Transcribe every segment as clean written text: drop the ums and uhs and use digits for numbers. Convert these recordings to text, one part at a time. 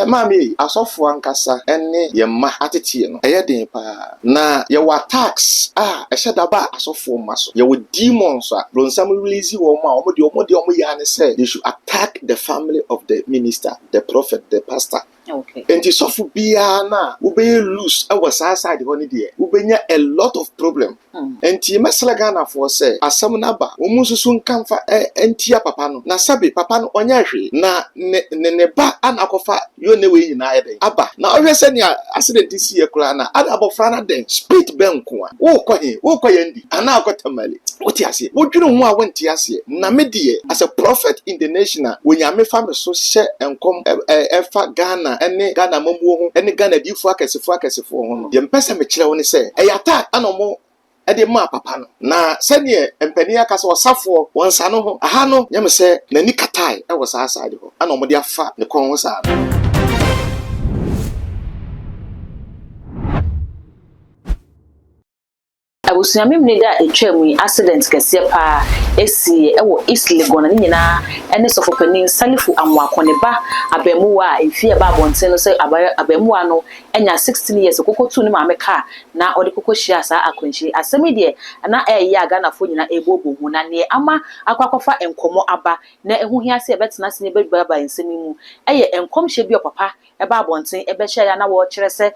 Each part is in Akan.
Mami, asofo ankasa ene yemma atete no eye den pa na ye wa tax ehedaba asofo maso ye wo demons bronsam release wo ma omo ya ne say they should attack the family of the minister, the prophet, the pastor. Okay. And sofu bia na ube loose our side honi de ubenya a lot of problem. And ti mesla Ghana for say asam na ba omususu nkamfa entia papa no na sabe papa no onya hwe na ne ba anakofa yo ne we nyina yede aba na ohwese ne accident this year kula na adabofra na den speed benko a wo kwa yendi ana akotamale woti ase wodwene hu a wonti ase na medie as a prophet in the nation wonyame fa me so hye enkom efa Ghana ene Ghana mamuo ho ene Ghana difo akesefo ho no ye mpesa me kire wo ne se attack anomo ede ma papa no na sene empani aka se osafo wonsa no ho aha no nyem se nani katai e wo sa asade ho anomo de afa ne kon ho sa Abusuami mnida etwemu accident kese pa esi ewo East Legon na nyina ene sofopani Salifu Amoako ne ba abamuwa efie ba bonten no se abamuwa no enya 16 years kokotu ne maame ka na ode kokohia sa akwanchi asemi de na eye aga na fo nyina ebobo hu na ne ama akwakofa enkomo aba na ehu hia se ebetena se ne baba ensemi mu eye enkomhye bi opapa eba bonten ebehia ya na wo kire se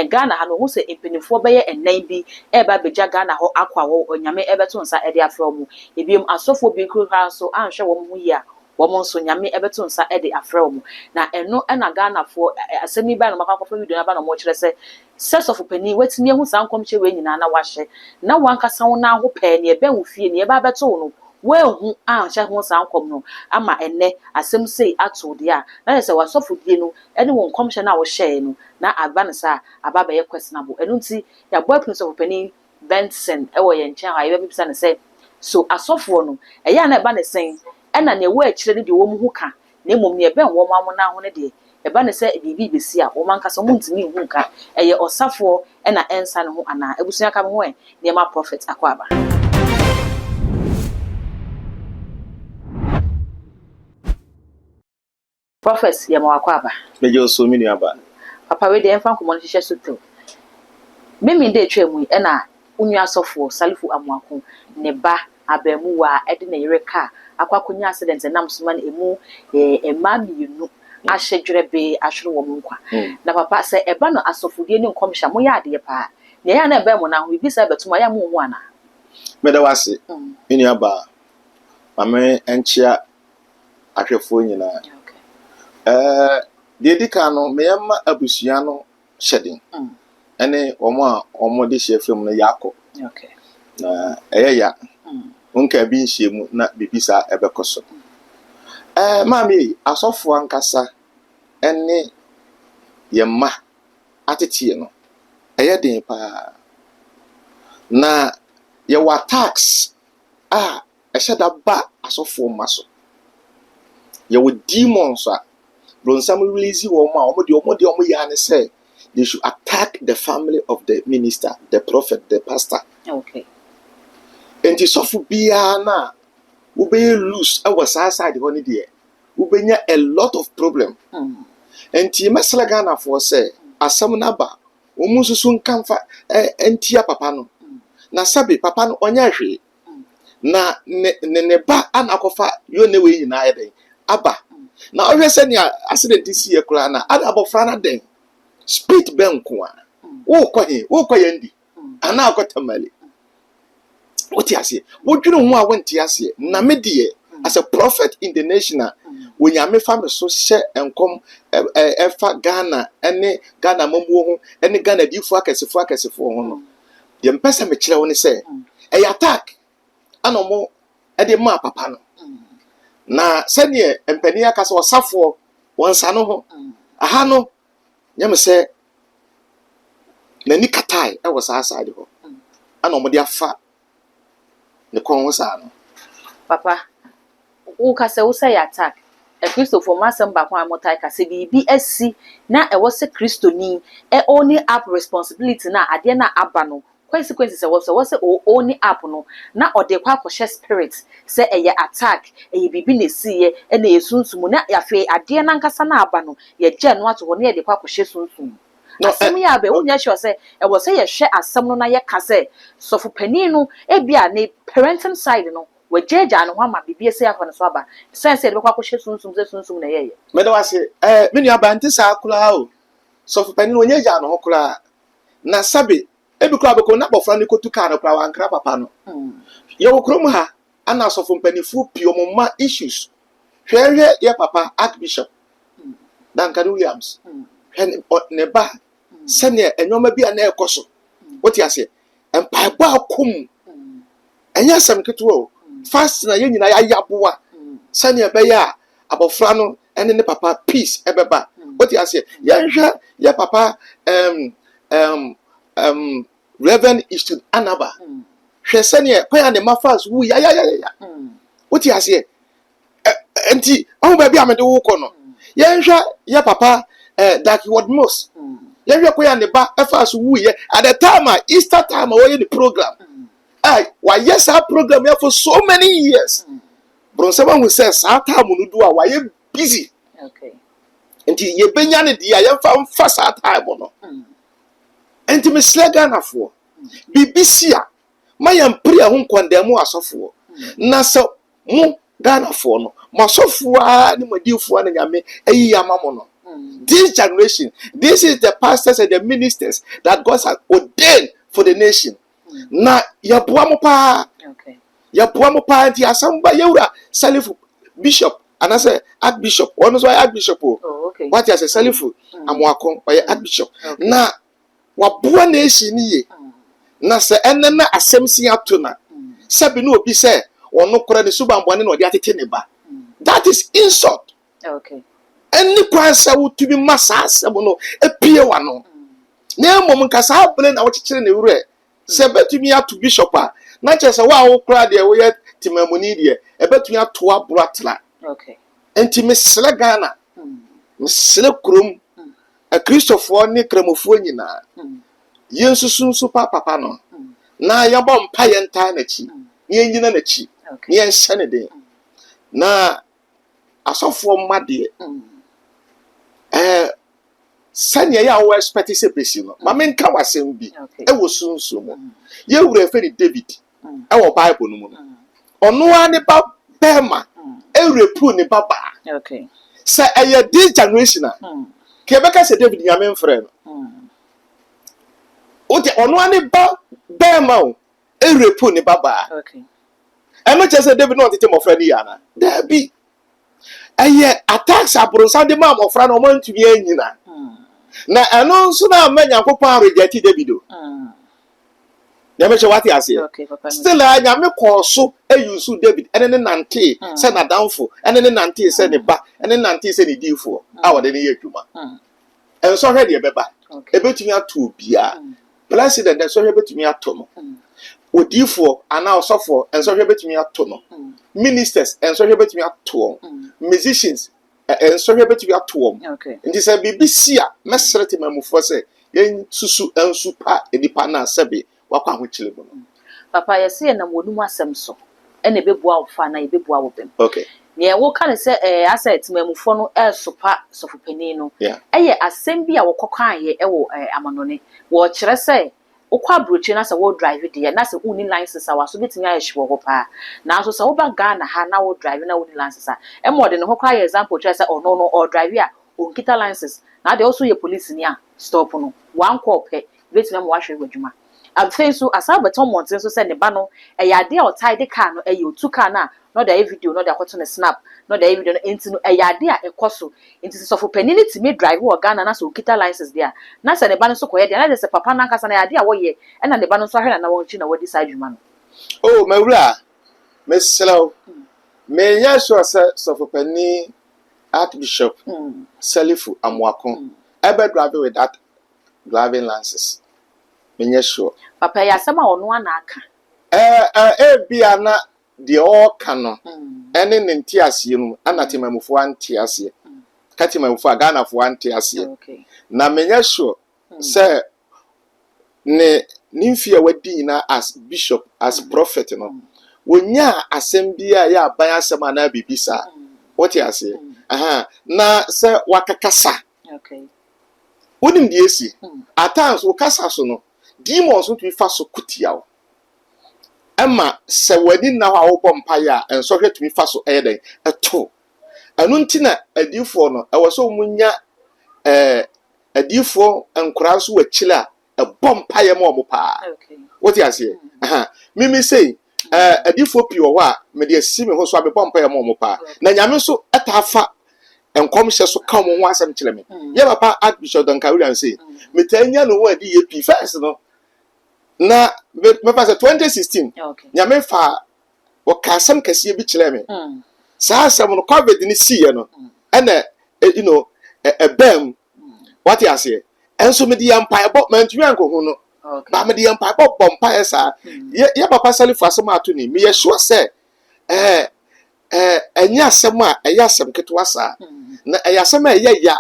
Ghana ha no hu se empenifo beye enan bi eba beja Ghana ho akwa wo onyame ebeto nsa ede afro mu ebiem asofo bi kura so anhwe wo mu ya wo mo nso nyame ebeto nsa ede afro mu na eno na Ghana fo asemi ba no makakofo video na ba no mo kire se sesofo pani watimi ehu sankomche we nyina na wahye na wankasa wo na ho pe ne ebe wo fie ne eba beto no wehu anhye ho sankom no ama enne asem sei ato de a na se wasofo die no ene wo nkomhye na wo hye no na abansa ababa ye questionable enu nti ya boy prince of pani Benson ewo ye nchen ha ye bibisa ne say so asofo no eya na eba ne sen ena ne wo akire ne de wo mu hu ka na emom ne ebe wo mamu na ho ne de eba ne say bibi besi a wo mankasa mu ntimi hu ka eye osafo ena ensa ne ho ana ebusuya ka me ho ne ma prophet akwaba prophets ye ma akwaba mejo so mini aba papa we de enfa komo ne hihye so to mimi de twemu ena unyu asofo Salifu Amoako ne ba abamuwa ede ne yereka akwakonya accident nam soma na emu ema bienu ahyedwerebe ahwere wo nkwa na papa se eba no asofodie ne nkomhya mo ya ade pa ne ya na eba mo na ho ibisa betuma ya mo hu ana meda wase mini aba ame enchia ahwefo nyina de dika no meyama abusua no hyeden ene omo de hyefrem no yako na ya unka bi nhyemu na bibisa ebekoso mami asofo ankasa ene yemma atete no den pa na ye wa tax eheda ba asofo maso ye wo demons bronsam release wo ma omo ya ne say they should attack the family of the minister, the prophet, the pastor. Okay. And the sofu bia na ube loose our side honi de ubenya a lot of problem. And ti mesla Ghana for say asam na ba omususu nkamfa entia papa no na sabe papa no onya hwe na ne ba anakofa yo ne we nyina yede aba na ohwese ne accident this year kula na adabofra na den speed benko a wo kwa yendi ana akotamale woti ase wodwene hu a wonti ase na medie as a prophet in the nation wonyame fa me so hye enkom efa Ghana ene Ghana mamuo ho ene Ghana difo akesefo ho no ye mpesa me kire wo ne se attack anomo ede ma papa no na sene empani aka se osafo wonsa no ho aha no nyem se nani katai e wo sa asade ho anomo de afa ne kon wo sa no papa wo ka se wo say attack e Kristo for masem ba kwa motai ka se bibi asi na e wo se Kristo ni e only up responsibility na ade na aba no consequences was only app no na ode kwa akɔhyɛ spirit sɛ ɛyɛ attack ɛyɛ bibi na sie ɛna esunsumu na yafe ade na nkasa na aba no ye gye no ato hɔ na ye de kwa akɔhyɛ sunsumu asɛm yɛ abɛ wonya hwɛ sɛ ɛwɔ sɛ yɛhwɛ asɛm no na yɛka sɛ sɔfo panin no ebia ne parenting side no wagyaagya no ho ama bibi esi afa no so aba sense de kwa akɔhyɛ sunsumu sɛ sunsumu na yɛyɛ me da wase me nua ba nte saa kura o sɔfo panin onye gya no ho kura na sabe ebi kura beko na bofra ne kotu kaa no kura wankra papa no ye wo krom ha ana sɔfo mpanifu pio moma issues hwehwe ye papa archbishop Duncan Williams ne ba sene enwoma bia na ekoso woti ase empaibo akom enya sam ketewa o fast na ye nyina ya yaboa sene ebeya abofra no ene ne papa peace ebeba woti ase ye hwe ye papa Reverend Easton Anaba hwe sene kwa ne mafas wu ya woti ase enti o ba bia me de wo kono ye hwe ye papa Darky Wadmos ye hwe kwa ne ba efas wu ye at the time Easter time we the program why yes our program here for so many years bronsema who says our time no do why you busy okay enti ye benya ne dia ye fa sa time no enti me slega na fo BBC a mayam pri ho nkondemu asofo na so mu Ghana fo no masofo a ne madifo a nyame ayi amamo no this generation this is the pastors and the ministers that God has ordained for the nation na yaboa mo pa okay yaboa mo pa nti asamba yewura Salifu bishop and I say archbishop one is why archbishop okay what you say Salifu Amoako or archbishop na waboa nation ye na se enne na asem si ato na sabi no obi say ono kora ne subambone na odi atete ne ba that is insult okay any kwansa wotubi masa asem no epie wa no na mom nkasa abele na wo kikire ne wure se betumi ato bishop a na chese wa wo kora de wo ye timamuni de ebetumi ato abro atla okay enti mesele Ghana mesele krom a Christopher ne kramofo nyina yensusunsu papa no na yabom pa yenta na chi ye nyina na chi ye nhyane de na asofo mmade sanya ya wo expect se pesi no ma menka wasem bi e wo sunsu mo ye wura fe ni David e wo Bible no mu no ono ani ba bema e repu ni baba okay say eye this generation ke beka se David nyame mfre no ote ono ani ba bema o e repu ni baba okay e no che se David no tete mo fra ni yana da bi eye attacks abronsa de ma mo fra no mo ntumi anyina na eno nso na amanya kokon reject David o nyame che wati ase okay papa still nyame koso ayusu David ene ne nante se na danfo ene ne nante se ne ba ene nante se ne difo a wode ne yadwuma enso hwe de beba ebetumi ato bia president enso hwe betumi ato no odifo ana osofo enso hwe betumi ato no ministers enso hwe betumi ato musicians enso hwe betumi ato nti se BBC a mesrete mamufo se yen susu ensu pa edipa na sebe wakwa ho chile bo papa yesi na wonum asem so ene bebua wo fa na yebebua wo bem okay ne wo kan se asset mamufo no sopa sofo panin no eye asem bi a wo kokan ye wo amanone wo kire se ukwa brochi na se wo drive de na se uni license a waso betimi ayehwe wo pa na so se wo ba Ghana ha na wo drive na uni license a e mo de no kwa example try say oh no or drive a on kita license na de also ye police ni a stop no one call pe betimi mo wahwe wadwuma afei so asabeton monten so se ne ba no e ya de o tie de car no e ye otu car na no da video no da kwato ne snap no da video no enti no e ya de a ekoso enti se sofo panini ti me drive wo Ghana na so kita license there na se ne ba no so koye there na se papa na nkasa na ya de a wo ye e na ne ba no so ahwe na won chi na wodi side juma no oh mawura meselaw me nya so se sofo panini Archbishop Salifu Amoako ebe drive with that driving license me nya sure papa ya sama ono ana aka bia na de o kano ene ne ntiase mu anatemamufo antiase katemamufo Ghana fo antiase okay na menya sure say ne nimfia wadi na as bishop as prophet no wonya asɛm bia ya aban asɛm ana bibisa what you say na se wakakasa Okay. wonim de esi at times wo kasa so no demons wo tumi fa so kutia wo ama se wadi na ho wo bompa ya enso hwe tumi fa so den eto anu ntina adifo no ewo so munya adifo enkura so wachila bompa ya mo pa Okay. what you say mimi say adifo pi wo a me de asi me ho so abe bompa ya mo pa na nyame so etafa enkom hye so ka mo ho asem kire me ye papa Archbishop Duncan William say me tanya no ho adi ye pi first no na me pass 2016 nyame fa wo ka asem kase bi kire me sa asem no covid ni siye no ena you know bam what you say enso me di empire but man tumi anko hu no ba me di empire but bompa esa ye papa Salifu asem ato ni me ye sure say enya asem a eya asem ketwa sa na eya asem a eya ya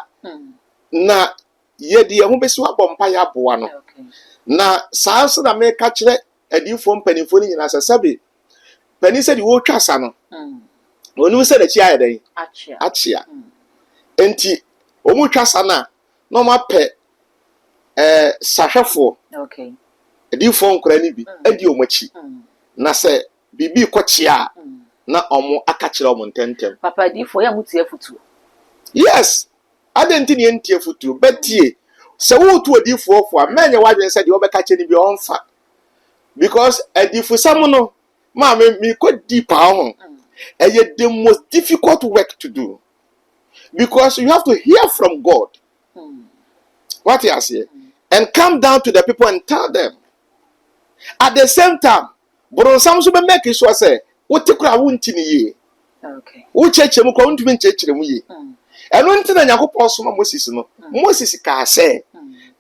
na ye di ho besi wa bompa ya boa no na saa so na me ka kire adifo mpanifo ni nyina sasabe pani se di wo twa sa no onu se da chi aye den achia enti omu twa sa na no ma pe sahwefo adifo nkora ni bi adi omachi na se bibi kochia na omo aka kire omo ntentem papa adifo ya mutie futu yes adenti ni entie futu betie se wo tu adifo fo a menye wadwen se de obeka kire ni bi onfa because adifo sam no ma me ko deep ahun the most difficult work to do because you have to hear from God what you say and come down to the people and tell them at the same time but some so be make sure say what tikura wunti ni ye wo cheche mu ko untumi nchechire mu ye eno nti na Yakobon so ma Moses no Moses ka say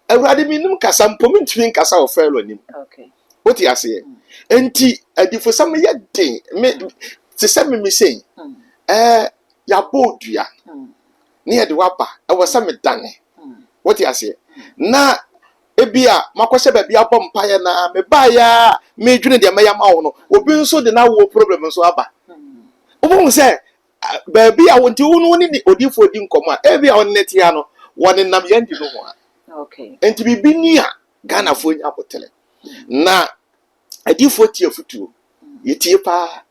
awurade minum kasa mpom ntumi nkasa o Pharaoh nim what you say enti adifo sam ye den me ti se me say ya bodua ne ye de waba e wo se me dane what you say na ebia makwose ba bia bompa ye na me ba ya me dwene de me ya ma wo no obi nso de na wo problem nso aba obo se ba bia wonti wo no ni odifo di nkomo a ebia won neti ya no won nam ye ndi no ho enti bibi ni a Ghana fo nya botele na adifo tie futuo yetie pa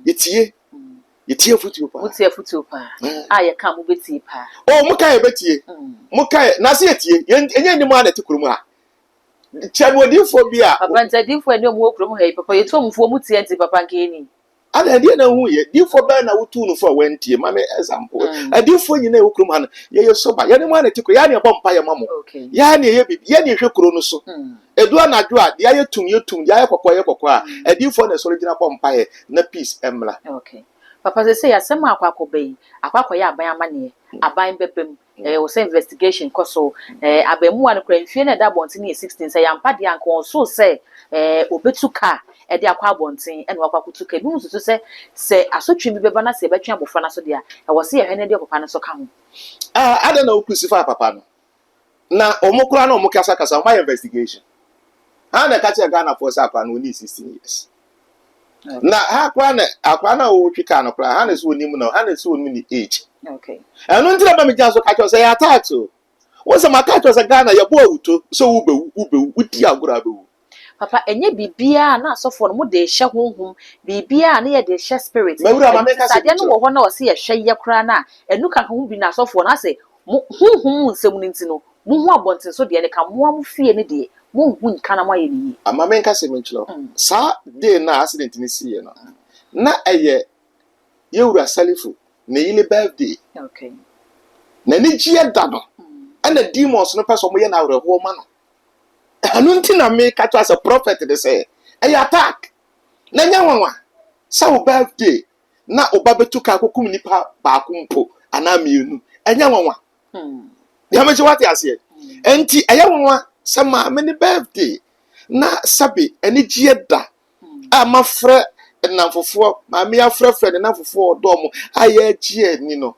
yetie futuo pa mutie futuo pa ye ka mo betie pa muka ye betie muka na se yetie enye ni mo ana ti kurumu a chamodifo bia papa ntadifo ene mo kurumu he papa yetomfo mutie nti papa nkeni ada die na hu ye difo ba na wutu no for wentie ma me example adifo nyina e kurumu han ye soba ye ni mo ana ti ko ya ne bompa ye mamo ya ne ye bibi ye ne hwe kuro no so edu anadwo a dia ye tum dia ye kokko a adifo na so regina bompa ye na peace emla papa se ya sema akwakobe ya aban amane aban bepem o se investigation koso abemu an kra mfie na da bonten 16 se ya mpa de anko so se obetuka de akwa bonten ene wakwakutuka bi mususu se asotwe bi beba na se betwe abofra na so de a wo se ye hene de papa na so ka ho ada na crucify papa no na omukura na omukasa kasa my investigation ana kache Ghana for sa akwa no ni 16 years na akwa na o twika no kra ha na so onim no ha na so onim ni age eno ntira ba me janso ka say ya tax o wo se maka say Ghana ya bo awuto so ube wudi agora be papa enye bibia na asofo no mo de hye honhom bibia na ye de hye spirit mawura ma me ka say no wo ho na o se ye hye ye kra na enu ka ho bi na asofo na say honhom nsem ni ntino mo ho abonten so de ne ka mo am fie ne de mo hu nka na mo ye ni ama me ka se me nchilo sa de na accident ni si ye no na eye yewura Salifu na yile birthday na ni jie da no ana demons no person mo ye na awreho ma no anu nti na me ka to as a prophet de say eye attack na nya nwanwa sa wo birthday na oba betuka akokum nipa ba akumpo ana mienu enya nwanwa ya me what you say enti eye nwanwa sama me ni birthday na sabi eni jie da a mafre namfofo ma me afrefre namfofo do mo aye jie ni no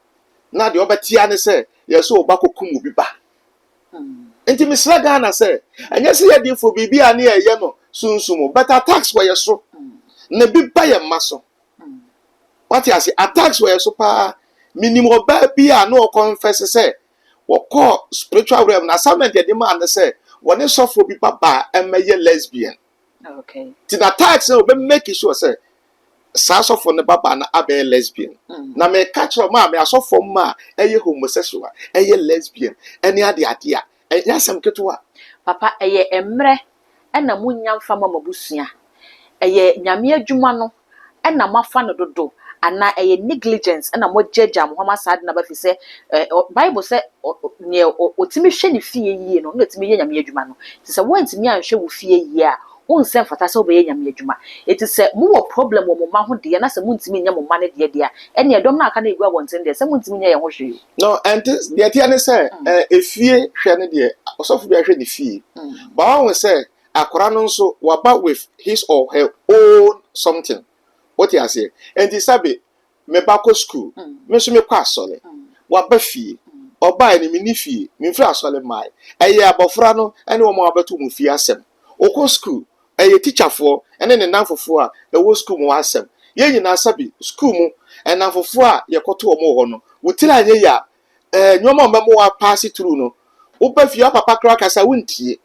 na de obetia ne se ye so oba kokum obi ba Enti misra Ghana say, anya say ye for bibia na ye no sunsumo, but attacks were so. Na bi ba ye maso. What you say attacks were so pa minimum ba bia no confess say what call spiritual realm na assignment ye demand say one suffer bi ba emeye lesbian. Okay. Ti na attacks no be make sure say saso for ne baba na abe lesbian. Na me catch ma me aso for ma eye homosexual, eye lesbian, any ade ade a enya sam ketewa. Papa eye emre na munya mfa mama busua. Eye nyame adwuma no na mafa no dodo ana eye negligence na mo judge am homa sad na ba fi se Bible say ne otimi hwe ne fie yie no na otimi ye nyame adwuma no. Ti se wantimi anhwe wo fie yie a unsem fata se obeye nyame adwuma. Eti se mu wo problem wo mama ho de na se muntimi nya mama ne de de a ene edom na aka na egua wonten de se muntimi nya ye ho hwe. No, and the idea ne say efie hwe ne de osofu bi hwe ne fie. Ba won say akora no nso waba with his or her own something. What you say? And the sabe me ba ko school. Me so me kwa asole. Waba fie. Oba ni me ni fie. Me fira asole mai. Eye abofra no ene wo mo abeto mu fie asem. Okọ school eye teacher for ene ne nanfofo a e wo school mu asem. Ye nyina sabe school mu enanfofo a ye koto wo mo ho no. Wotira anye ya nyoma memo wa pass through no. Wo ba fie papa kra kasa wontie.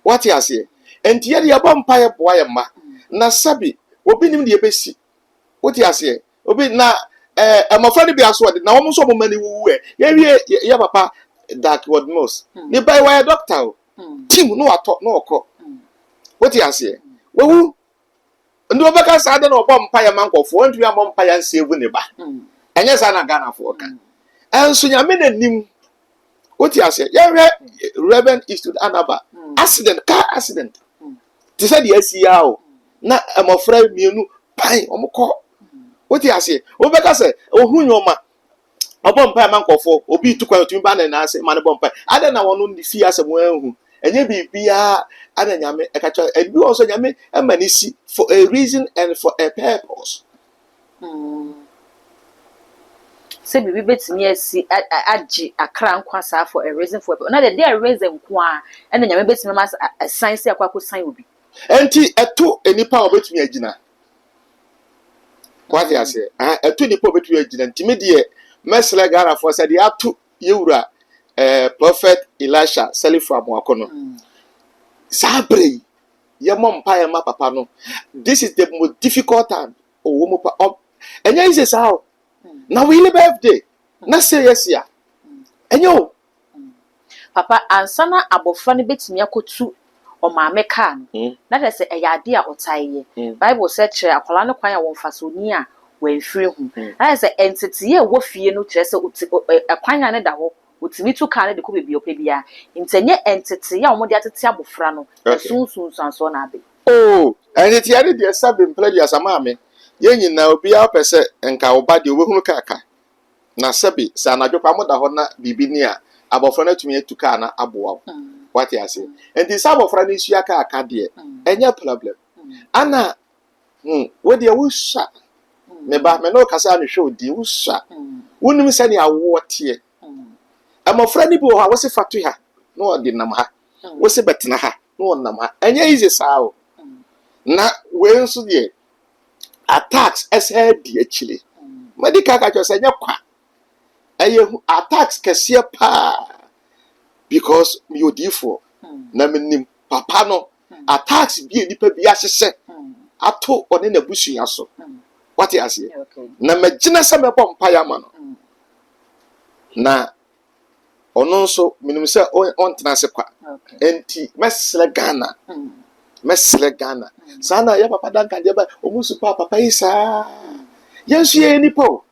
What you say? And ye de abompa ye boa ye ma. Na sabe obi nim de ebesi. What you say? Obi na amafra ni bi aso de na wo so mo mani wu ye wie ye papa dark word most. Ni by why doctor team no ato no okọ. What you say? Wo ndo obeka sa de no bompa ye mankofo ntu ya bompa ya nsevu ne ba. Enye sa na Ghana for ka. Enso nyame na nim. What you say? Ye Reverend Eastwood Anaba accident, car accident. Ti say the SCA o na amafra mienu pan omukọ. What you say? Obeka say ohun nyoma obompa mankofo obi tukwa otumi ba na ase mane bompa ada na wono ndi fi asem anhu enye bibia ada nyame ekacha ebi also nyame amanisi for a reason and for a purpose. Say bibi betimi asi agi akra nkwasa for a reason for na the reason kwa and nyame betimi ma science akwa sign obi Enti eto enipa obetumi agina. What you say? Eto enipa obetumi agina ntimi de mesle Ghana for said ya to yewura prophet Elisha Salifu Amoako no. Sabre ye mompa ye ma papa no. This is the most difficult time. O wo pa enya is say na we ile birthday na say yes ya. Enyo papa ansana abofra ne betimi akotu o maame ka no. Na de say eyade a otaye. Bible say kire akola ne kwan a wonfa so ni a wanfiri hu. Na say entity ye wo fie no kire say akwan ne da ho. Utimi tu ka ne de ko bebi opebia. Ntenye entity ya omode atete abofra no. Sunsun sanso na be. Oh, entity ya de sabe mple dia samame. Ye nyina obi a pese enka oba de obehunu kaka. Na sabe sa na dwopa moda ho na bibi ni a abofra na tumi etuka na aboa. What you say? And this abofra ni sua kaka de enye problem. Ana we de wo sha. Me ba me no kasa no hwe odi wo sha. Wonim se ne awo tie. Amofra ni bi wo ha wo se fatu ha. No odi nam ha. Wo se betena ha. No nam ha. Enye easy sa o. Na we nso de attacks ese di akile. Medical ka cho se nya kwa. Eye attacks kese pa because me odifo na menim papa no attacks bi enipa bi ahyehyɛ ato one na busua so. What you say? Na magina se me bom pa ya ma no. Na ono nso menim se on tena se kwa. Enti mesle Ghana. Mesle Ghana. Sana ya papa danka je ba omusu papa isa. Yensu ye nipo.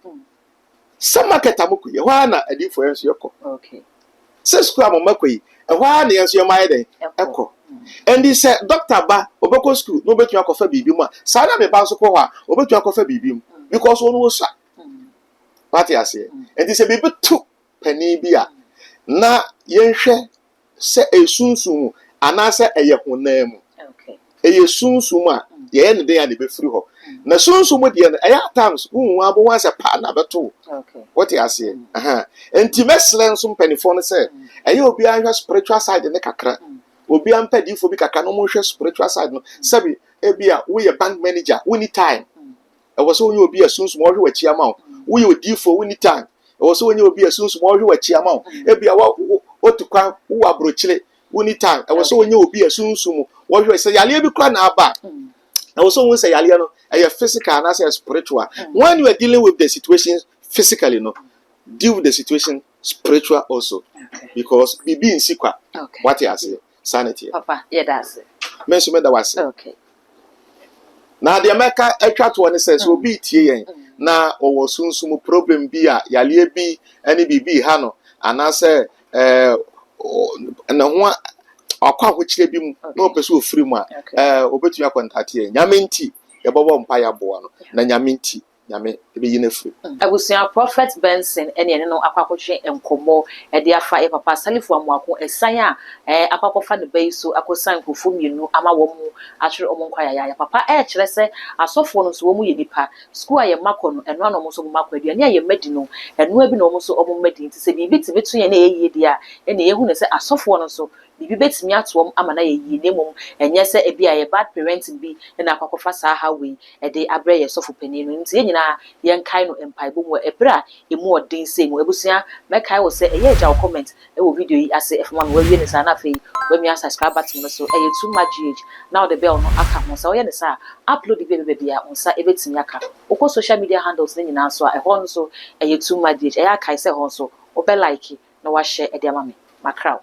Sama ketamuku ye wa na adifo yensu yeko. Okay. Se school amomako yi ehwa na yensu ye mai den eko. And he said doctor ba obeko school no betu akofa bibi mu a sana me ba so ko ho a obetu akofa bibi mu because one wo sa. What you say? And he said bibi tu pani bi a na yenhwe se esunsun anase eye honam mu. Okay. Eye sunsun a ye ne den a ne be firi ho. Na sunsun mu de no eye times wu abo wan se pa na beto. Okay. What you say? Enti meslen so mpanifo no say ɛyɛ obi ahwɛ spiritual side ne kakra obi ampɛdifo bi kakra no mo hwɛ spiritual side no sɛbi ebia wo yɛ bank manager wo need time ɛwɔ sɛ wonyɛ obi asunsun ɔhwɛ w'akyi ama wo yɛ odifo wo need time ɛwɔ sɛ wonyɛ obi asunsun ɔhwɛ w'akyi ama wo ebia wo to kwan wo abrokyire wo need time ɛwɔ sɛ wonyɛ obi asunsun ɔhwɛ sɛ yaleɛ bi kora na aba ɛwɔ sɛ wɔn sɛ yaleɛ no ɛyɛ physical and as spiritual when you are dealing with the situation physically no deal with the situation spiritual also because bibi nsi kwa what you say sanity papa yeah that's it menso me da wase okay na de America atwa to one says obi tie yen na owo sunsum problem bi a yaleɛ bi ani bibi ha no anase na ho akwa hokyire bi mu na opese ofiri mu a obetumi akontate yen nyame nti yɛbɔbɔ mpa ya boa no na nyame nti nyame ebeyi na firi abusua prophet Benson ene no akwakɔhwe enkomo de afa e papa Salifu Amoako esan a akwakɔfa ne bayi so akosan kofu mienu ama wɔ mu atwere ɔmo nkwaya ya papa kyerɛ sɛ asɔfo no so wɔ mu yɛ nipa school a yɛ makɔ no ɛno na ɔmo so makɔ aduane a yɛ madi no ɛno abi na ɔmo so ɔmo madi nti sɛ bibi tibetu yɛ na ɛyɛ dia ɛna yɛhu ne sɛ asɔfo no so bibi betimi atom ama na yɛ nemum enye se ebi a yɛ bad parenting bi na akwakofa saa hawe de abrɛ yɛ sɔfo panin no nti nyina yɛn kai no empaibo mu ebra emu ɔden sei mu ebusua mɛkai wo sɛ ɛyɛ agya comment ɛwɔ video yi ase efama no wawie ne saa na afei wami subscribe button no so ɛyɛ too much gh now the bell no aka mo sɛ ɔyɛ ne saa upload bi bia onsa ebetimi aka okɔ social media handles ne nyina so a ɛhɔ no so ɛyɛ too much gh ɛyɛ akai sɛ hɔ so obɛ like na wa share ɛde ama me makraw